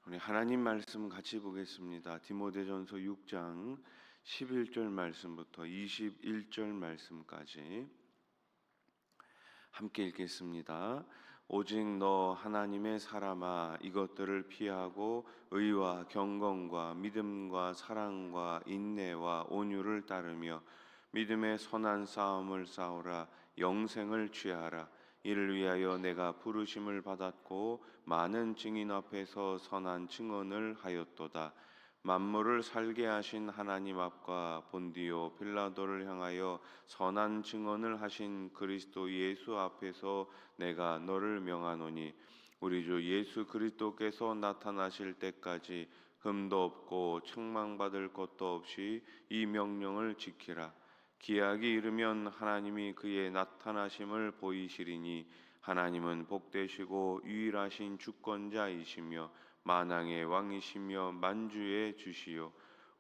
우리 하나님 말씀 같이 보겠습니다. 디모데전서 6장 11절 말씀부터 21절 말씀까지 함께 읽겠습니다. 오직 너 하나님의 사람아, 이것들을 피하고 의와 경건과 믿음과 사랑과 인내와 온유를 따르며 믿음의 선한 싸움을 싸우라. 영생을 취하라. 이를 위하여 내가 부르심을 받았고 많은 증인 앞에서 선한 증언을 하였도다. 만물을 살게 하신 하나님 앞과 본디오 빌라도를 향하여 선한 증언을 하신 그리스도 예수 앞에서 내가 너를 명하노니, 우리 주 예수 그리스도께서 나타나실 때까지 흠도 없고 책망받을 것도 없이 이 명령을 지키라. 기약이 이르면 하나님이 그의 나타나심을 보이시리니, 하나님은 복되시고 유일하신 주권자이시며 만왕의 왕이시며 만주의 주시요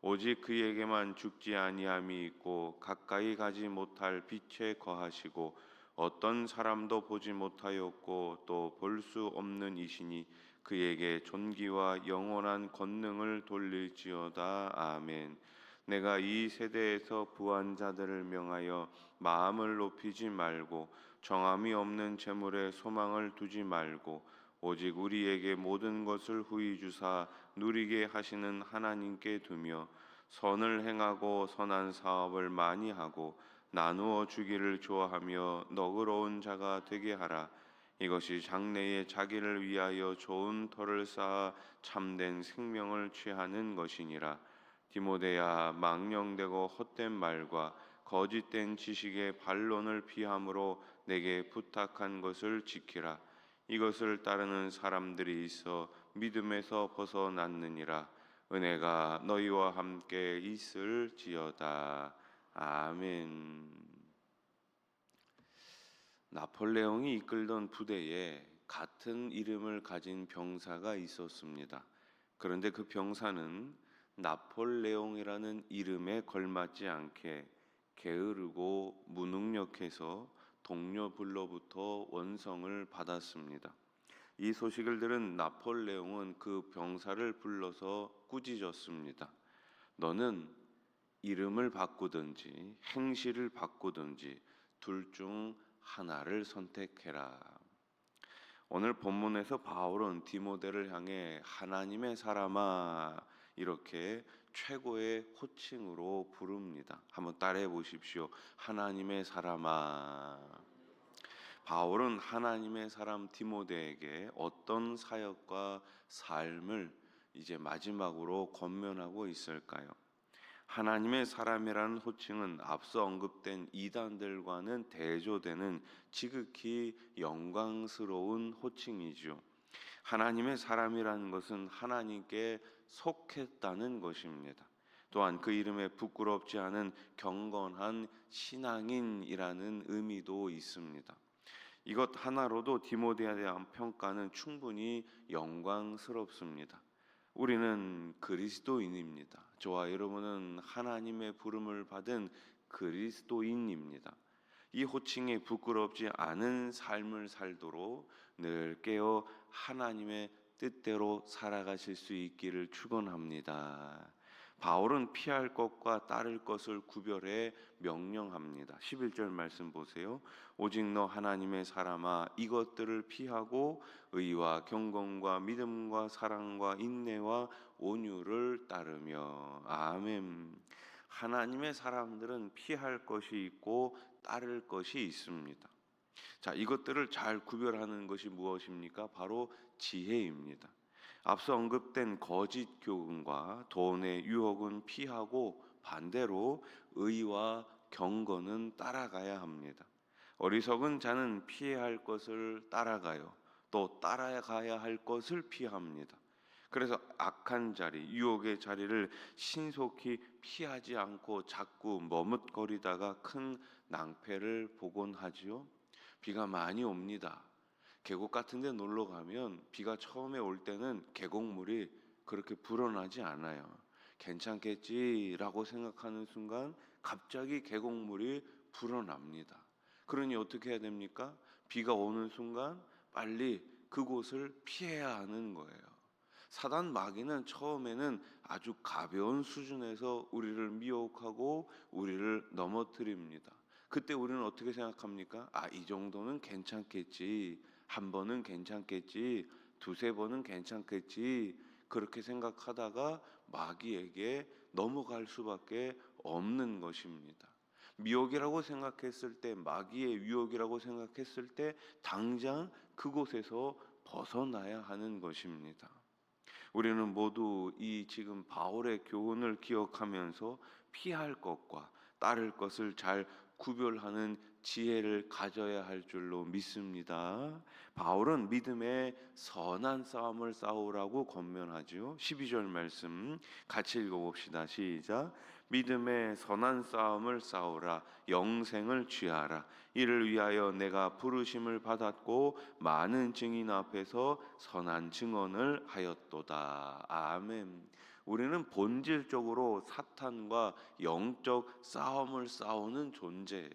오직 그에게만 죽지 아니함이 있고 가까이 가지 못할 빛에 거하시고 어떤 사람도 보지 못하였고 또 볼 수 없는 이시니 그에게 존귀와 영원한 권능을 돌릴지어다. 아멘. 내가 이 세대에서 부한 자들을 명하여 마음을 높이지 말고 정함이 없는 재물에 소망을 두지 말고 오직 우리에게 모든 것을 후히 주사 누리게 하시는 하나님께 두며 선을 행하고 선한 사업을 많이 하고 나누어 주기를 좋아하며 너그러운 자가 되게 하라. 이것이 장래에 자기를 위하여 좋은 터를 쌓아 참된 생명을 취하는 것이니라. 디모데야, 망령되고 헛된 말과 거짓된 지식의 반론을 피함으로 내게 부탁한 것을 지키라. 이것을 따르는 사람들이 있어 믿음에서 벗어났느니라. 은혜가 너희와 함께 있을지어다. 아멘. 나폴레옹이 이끌던 부대에 같은 이름을 가진 병사가 있었습니다. 그런데 그 병사는 나폴레옹이라는 이름에 걸맞지 않게 게으르고 무능력해서 동료들로부터 원성을 받았습니다. 이 소식을 들은 나폴레옹은 그 병사를 불러서 꾸짖었습니다. 너는 이름을 바꾸든지 행실을 바꾸든지 둘 중 하나를 선택해라. 오늘 본문에서 바울은 디모데를 향해 하나님의 사람아 이렇게 최고의 호칭으로 부릅니다. 한번 따라해 보십시오. 하나님의 사람아. 바울은 하나님의 사람 디모데에게 어떤 사역과 삶을 이제 마지막으로 권면하고 있을까요? 하나님의 사람이라는 호칭은 앞서 언급된 이단들과는 대조되는 지극히 영광스러운 호칭이죠. 하나님의 사람이라는 것은 하나님께 속했다는 것입니다. 또한 그 이름에 부끄럽지 않은 경건한 신앙인이라는 의미도 있습니다. 이것 하나로도 디모데에 대한 평가는 충분히 영광스럽습니다. 우리는 그리스도인입니다. 저와 여러분은 하나님의 부름을 받은 그리스도인입니다. 이 호칭에 부끄럽지 않은 삶을 살도록 늘 깨어 하나님의 뜻대로 살아가실 수 있기를 축원합니다. 바울은 피할 것과 따를 것을 구별해 명령합니다. 11절 말씀 보세요. 오직 너 하나님의 사람아, 이것들을 피하고 의와 경건과 믿음과 사랑과 인내와 온유를 따르며. 아멘. 하나님의 사람들은 피할 것이 있고 따를 것이 있습니다. 자, 이것들을 잘 구별하는 것이 무엇입니까? 바로 지혜입니다. 앞서 언급된 거짓 교훈과 돈의 유혹은 피하고 반대로 의와 경건은 따라가야 합니다. 어리석은 자는 피해야 할 것을 따라가요. 또 따라가야 할 것을 피합니다. 그래서 악한 자리, 유혹의 자리를 신속히 피하지 않고 자꾸 머뭇거리다가 큰 낭패를 보곤 하지요. 비가 많이 옵니다. 계곡 같은 데 놀러 가면 비가 처음에 올 때는 계곡물이 그렇게 불어나지 않아요. 괜찮겠지라고 생각하는 순간 갑자기 계곡물이 불어납니다. 그러니 어떻게 해야 됩니까? 비가 오는 순간 빨리 그곳을 피해야 하는 거예요. 사단 마귀는 처음에는 아주 가벼운 수준에서 우리를 미혹하고 우리를 넘어뜨립니다. 그때 우리는 어떻게 생각합니까? 이 정도는 괜찮겠지. 한 번은 괜찮겠지. 두세 번은 괜찮겠지. 그렇게 생각하다가 마귀에게 넘어갈 수밖에 없는 것입니다. 미혹이라고 생각했을 때, 마귀의 유혹이라고 생각했을 때 당장 그곳에서 벗어나야 하는 것입니다. 우리는 모두 이 지금 바울의 교훈을 기억하면서 피할 것과 따를 것을 잘 구별하는 지혜를 가져야 할 줄로 믿습니다. 바울은 믿음의 선한 싸움을 싸우라고 권면하죠. 12절 말씀 같이 읽어봅시다. 시작. 믿음의 선한 싸움을 싸우라. 영생을 취하라. 이를 위하여 내가 부르심을 받았고 많은 증인 앞에서 선한 증언을 하였도다. 아멘. 우리는 본질적으로 사탄과 영적 싸움을 싸우는 존재예요.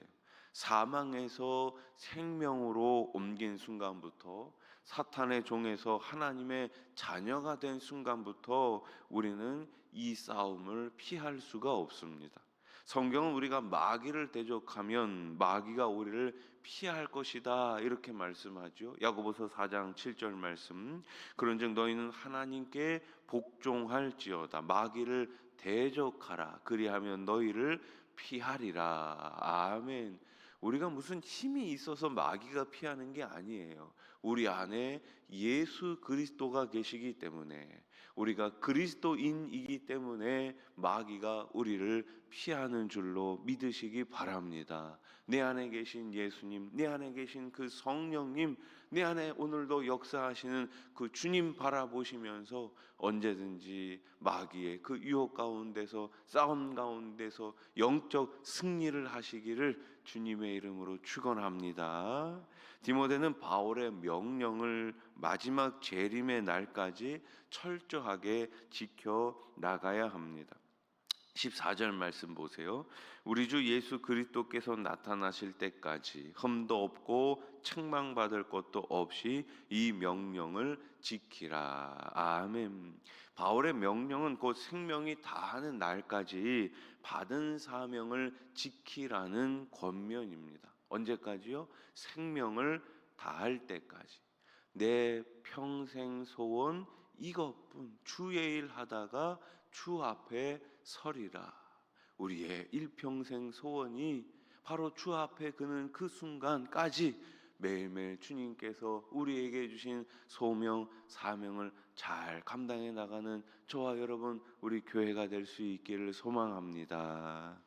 사망에서 생명으로 옮긴 순간부터, 사탄의 종에서 하나님의 자녀가 된 순간부터 우리는 이 싸움을 피할 수가 없습니다. 성경은 우리가 마귀를 대적하면 마귀가 우리를 피할 것이다 이렇게 말씀하죠. 야고보서 4장 7절 말씀. 그런즉 너희는 하나님께 복종할지어다. 마귀를 대적하라. 그리하면 너희를 피하리라. 아멘. 우리가 무슨 힘이 있어서 마귀가 피하는 게 아니에요. 우리 안에 예수 그리스도가 계시기 때문에, 우리가 그리스도인이기 때문에 마귀가 우리를 피하는 줄로 믿으시기 바랍니다. 내 안에 계신 예수님, 내 안에 계신 그 성령님, 내 안에 오늘도 역사하시는 그 주님 바라보시면서 언제든지 마귀의 그 유혹 가운데서, 싸움 가운데서 영적 승리를 하시기를 주님의 이름으로 축원합니다. 디모데는 바울의 명령을 마지막 재림의 날까지 철저하게 지켜 나가야 합니다. 14절 말씀 보세요. 우리 주 예수 그리스도께서 나타나실 때까지 흠도 없고 책망받을 것도 없이 이 명령을 지키라. 아멘. 바울의 명령은 곧 생명이 다하는 날까지 받은 사명을 지키라는 권면입니다. 언제까지요? 생명을 다할 때까지. 내 평생 소원 이것뿐. 주의 일 하다가 주 앞에 서리라. 우리의 일평생 소원이 바로 주 앞에 그는 그 순간까지 매일매일 주님께서 우리에게 주신 소명, 사명을 잘 감당해 나가는 저와 여러분, 우리 교회가 될 수 있기를 소망합니다.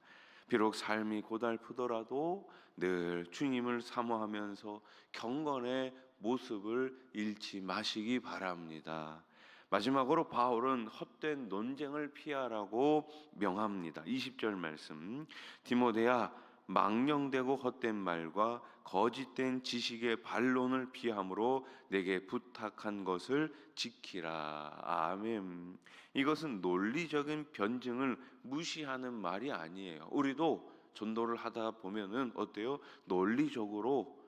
비록 삶이 고달프더라도 늘 주님을 사모하면서 경건의 모습을 잃지 마시기 바랍니다. 마지막으로 바울은 헛된 논쟁을 피하라고 명합니다. 20절 말씀. 디모데야, 망령되고 헛된 말과 거짓된 지식의 반론을 피함으로 내게 부탁한 것을 지키라. 아멘. 이것은 논리적인 변증을 무시하는 말이 아니에요. 우리도 전도를 하다 보면은 어때요? 논리적으로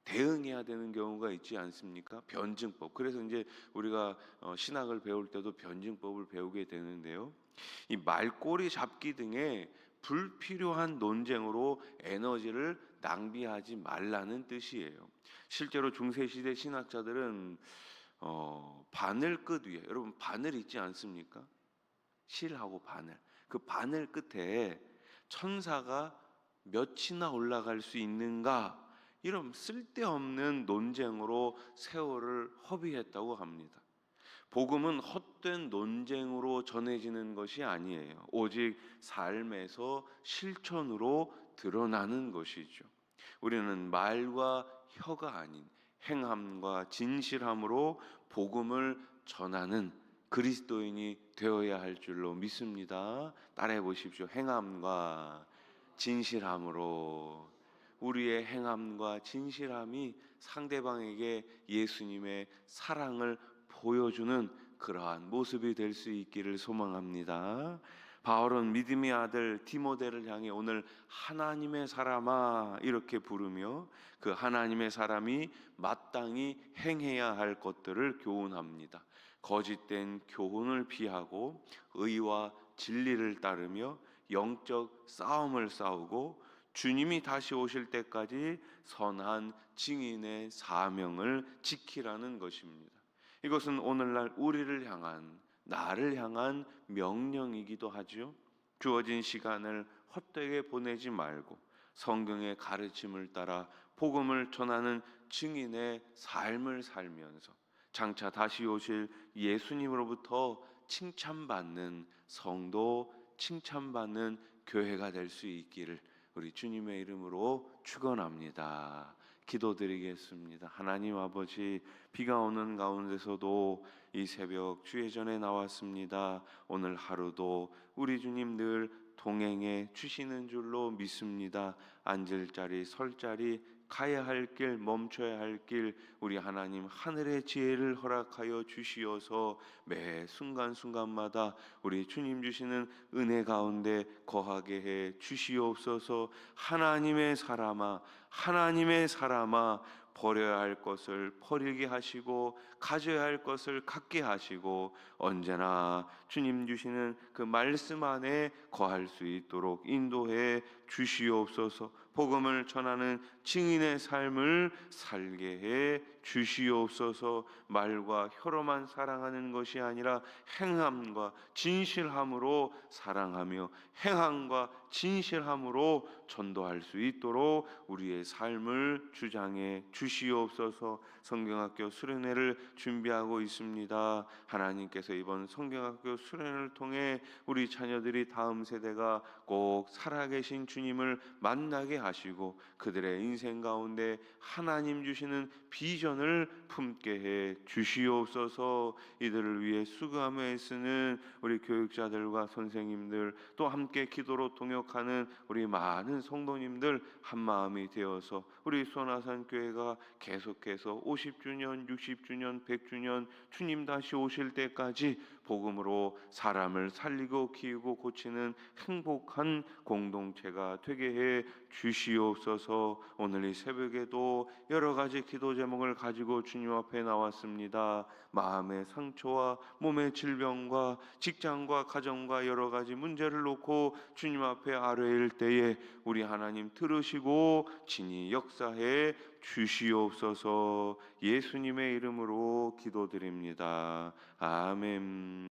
대응해야 되는 경우가 있지 않습니까? 변증법. 그래서 이제 우리가 신학을 배울 때도 변증법을 배우게 되는데요. 이 말꼬리 잡기 등의 불필요한 논쟁으로 에너지를 낭비하지 말라는 뜻이에요. 실제로 중세시대 신학자들은 바늘 끝 위에, 여러분 바늘 있지 않습니까? 실하고 바늘. 그 바늘 끝에 천사가 몇이나 올라갈 수 있는가? 이런 쓸데없는 논쟁으로 세월을 허비했다고 합니다. 복음은 헛된 논쟁으로 전해지는 것이 아니에요. 오직 삶에서 실천으로 드러나는 것이죠. 우리는 말과 혀가 아닌 행함과 진실함으로 복음을 전하는 그리스도인이 되어야 할 줄로 믿습니다. 따라해 보십시오. 행함과 진실함으로. 우리의 행함과 진실함이 상대방에게 예수님의 사랑을 보여주는 그러한 모습이 될 수 있기를 소망합니다. 바울은 믿음의 아들 디모데를 향해 오늘 하나님의 사람아 이렇게 부르며 그 하나님의 사람이 마땅히 행해야 할 것들을 교훈합니다. 거짓된 교훈을 피하고 의와 진리를 따르며 영적 싸움을 싸우고 주님이 다시 오실 때까지 선한 증인의 사명을 지키라는 것입니다. 이것은 오늘날 우리를 향한, 나를 향한 명령이기도 하죠. 주어진 시간을 헛되게 보내지 말고 성경의 가르침을 따라 복음을 전하는 증인의 삶을 살면서 장차 다시 오실 예수님으로부터 칭찬받는 성도, 칭찬받는 교회가 될 수 있기를 우리 주님의 이름으로 축원합니다. 기도드리겠습니다. 하나님 아버지, 비가 오는 가운데서도 이 새벽 주의 전에 나왔습니다. 오늘 하루도 우리 주님 늘 동행해 주시는 줄로 믿습니다. 앉을 자리, 설 자리, 가야 할 길, 멈춰야 할 길, 우리 하나님 하늘의 지혜를 허락하여 주시어서 매 순간순간마다 우리 주님 주시는 은혜 가운데 거하게 해 주시옵소서. 하나님의 사람아, 하나님의 사람아, 버려야 할 것을 버리게 하시고 가져야 할 것을 갖게 하시고 언제나 주님 주시는 그 말씀 안에 거할 수 있도록 인도해 주시옵소서. 복음을 전하는 증인의 삶을 살게 해 주시옵소서. 말과 혀로만 사랑하는 것이 아니라 행함과 진실함으로 사랑하며 행함과 진실함으로 전도할 수 있도록 우리의 삶을 주장해 주시옵소서. 성경학교 수련회를 준비하고 있습니다. 하나님께서 이번 성경학교 수련회를 통해 우리 자녀들이 다음 세대가 꼭 살아계신 주님을 만나게 하시고 그들의 인생 가운데 하나님 주시는 비전을 품게 해 주시옵소서. 이들을 위해 수고하며 애쓰는 우리 교육자들과 선생님들, 또 함께 기도로 동역하는 우리 많은 성도님들 한마음이 되어서 우리 수원아산 교회가 계속해서 50주년, 60주년, 100주년 주님 다시 오실 때까지 복음으로 사람을 살리고 키우고 고치는 행복한 공동체가 되게 해 주시옵소서. 오늘 이 새벽에도 여러 가지 기도 제목을 가지고 주님 앞에 나왔습니다. 마음의 상처와 몸의 질병과 직장과 가정과 여러 가지 문제를 놓고 주님 앞에 아뢰일 때에 우리 하나님 들으시고 친히 역사해 주시옵소서. 예수님의 이름으로 기도드립니다. 아멘.